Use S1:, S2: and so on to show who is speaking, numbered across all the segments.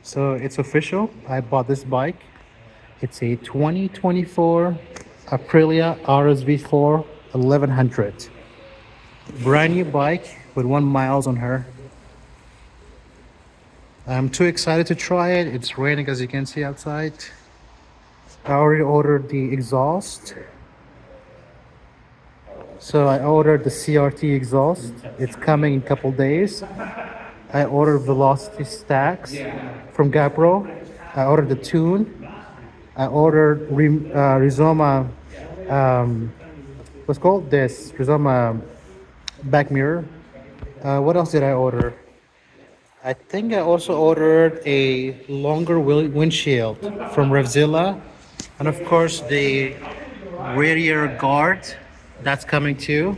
S1: So it's official. I bought this bike. It's a 2024 Aprilia Rsv4 1100. Brand new bike with 1 miles on her. I'm too excited to try it. It's raining as you can see outside. I already ordered the exhaust. So I ordered the CRT exhaust. It's coming in a couple days. I ordered velocity stacks from Gapro. I ordered the tune. I ordered Rizoma. Um, what's called this Rizoma back mirror. What else did I order? I think I also ordered a longer windshield from Revzilla, and of course the rear guard that's coming too.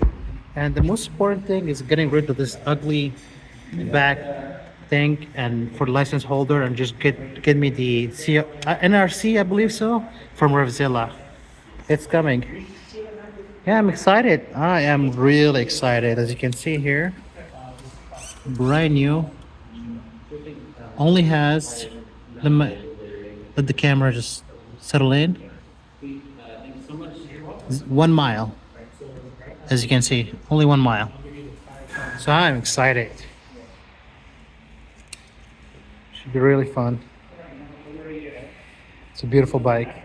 S1: And the most important thing is getting rid of this ugly back thing and for the license holder and just get me the NRC, I believe so, from Revzilla. It's coming. Yeah, I'm excited. I am really excited. As you can see here, brand new. Only has let the camera just settle in. 1 mile. As you can see, only 1 mile. So I'm excited. Should be really fun. It's a beautiful bike.